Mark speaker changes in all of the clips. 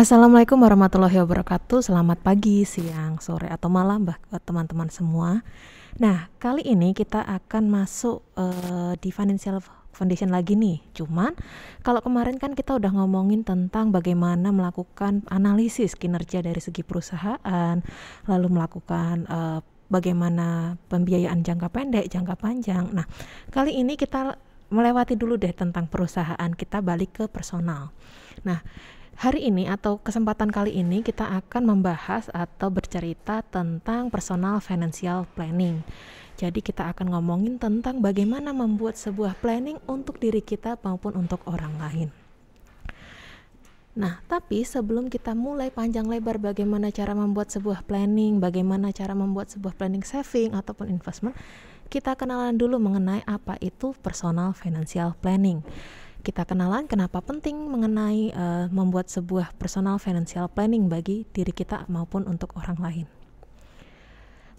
Speaker 1: Assalamualaikum warahmatullahi wabarakatuh. Selamat pagi, siang, sore, atau malam buat teman-teman semua. Nah, kali ini kita akan masuk di financial foundation lagi nih. Cuman kalau kemarin kan kita udah ngomongin tentang bagaimana melakukan analisis kinerja dari segi perusahaan, lalu melakukan bagaimana pembiayaan jangka pendek, jangka panjang. Nah, kali ini kita melewati dulu deh tentang perusahaan, kita balik ke personal. Nah, hari ini atau kesempatan kali ini kita akan membahas atau bercerita tentang personal financial planning. Jadi kita akan ngomongin tentang bagaimana membuat sebuah planning untuk diri kita maupun untuk orang lain. Nah, tapi sebelum kita mulai panjang lebar bagaimana cara membuat sebuah planning, bagaimana cara membuat sebuah planning saving ataupun investment, kita kenalan dulu mengenai apa itu personal financial planning. Kita kenalan kenapa penting mengenai membuat sebuah personal financial planning bagi diri kita maupun untuk orang lain.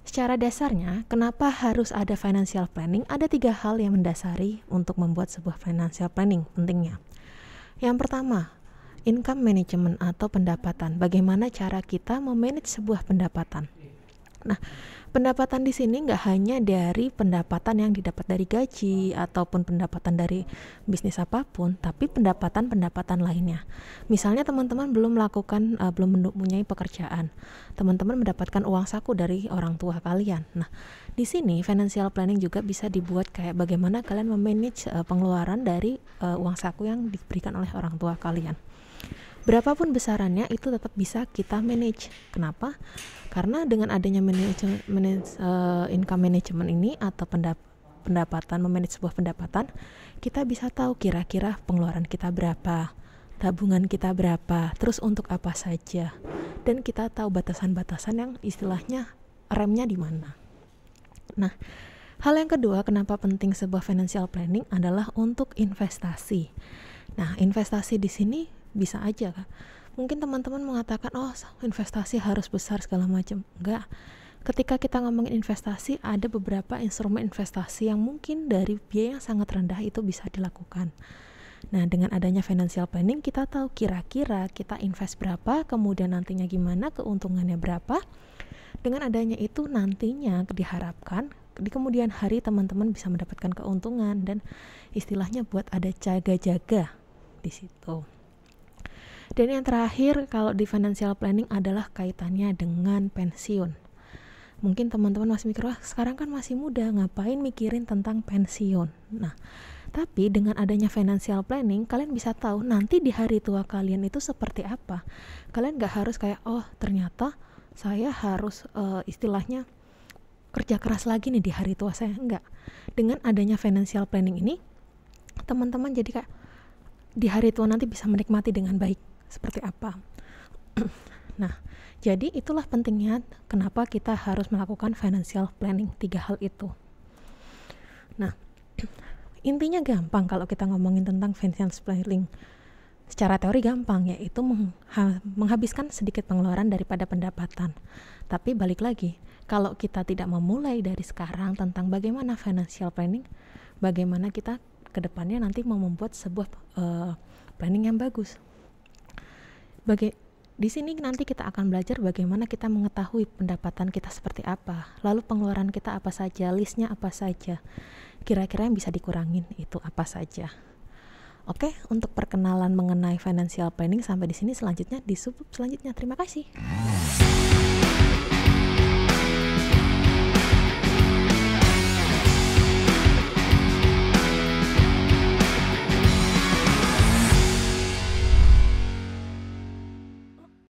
Speaker 1: Secara dasarnya, kenapa harus ada financial planning? Ada 3 hal yang mendasari untuk membuat sebuah financial planning pentingnya. Yang pertama, income management atau pendapatan. Bagaimana cara kita memanage sebuah pendapatan. Nah, pendapatan di sini nggak hanya dari pendapatan yang didapat dari gaji ataupun pendapatan dari bisnis apapun, tapi pendapatan-pendapatan lainnya. Misalnya teman-teman belum mempunyai pekerjaan, teman-teman mendapatkan uang saku dari orang tua kalian. Nah, di sini financial planning juga bisa dibuat kayak bagaimana kalian memanage pengeluaran dari uang saku yang diberikan oleh orang tua kalian. Berapapun besarannya itu tetap bisa kita manage. Kenapa? Karena dengan adanya income management ini atau pendapatan, memanage sebuah pendapatan, kita bisa tahu kira-kira pengeluaran kita berapa, tabungan kita berapa, terus untuk apa saja, dan kita tahu batasan-batasan yang istilahnya remnya di mana. Nah, hal yang kedua kenapa penting sebuah financial planning adalah untuk investasi. Nah, investasi di sini bisa aja kan. Mungkin teman-teman mengatakan, oh investasi harus besar segala macam. Enggak. Ketika kita ngomongin investasi, ada beberapa instrumen investasi yang mungkin dari biaya yang sangat rendah itu bisa dilakukan. Nah, dengan adanya financial planning, kita tahu kira-kira kita invest berapa, kemudian nantinya gimana, keuntungannya berapa. Dengan adanya itu nantinya diharapkan di kemudian hari teman-teman bisa mendapatkan keuntungan dan istilahnya buat ada jaga-jaga di situ. Dan yang terakhir kalau di financial planning adalah kaitannya dengan pensiun. Mungkin teman-teman masih mikir, wah sekarang kan masih muda, ngapain mikirin tentang pensiun. Nah, tapi dengan adanya financial planning, kalian bisa tahu nanti di hari tua kalian itu seperti apa. Kalian gak harus kayak, oh ternyata saya harus istilahnya kerja keras lagi nih di hari tua saya. Enggak. Dengan adanya financial planning ini, teman-teman jadi kayak di hari tua nanti bisa menikmati dengan baik. Seperti apa? Nah, jadi itulah pentingnya kenapa kita harus melakukan financial planning, 3 hal itu. Nah, intinya gampang kalau kita ngomongin tentang financial planning. Secara teori gampang, yaitu menghabiskan sedikit pengeluaran daripada pendapatan. Tapi balik lagi, kalau kita tidak memulai dari sekarang tentang bagaimana financial planning, bagaimana kita ke depannya nanti mau membuat sebuah planning yang bagus. Di sini nanti kita akan belajar bagaimana kita mengetahui pendapatan kita seperti apa, lalu pengeluaran kita apa saja, listnya apa saja, kira-kira yang bisa dikurangin itu apa saja. Oke, untuk perkenalan mengenai financial planning sampai di sini, selanjutnya di sub selanjutnya. Terima kasih.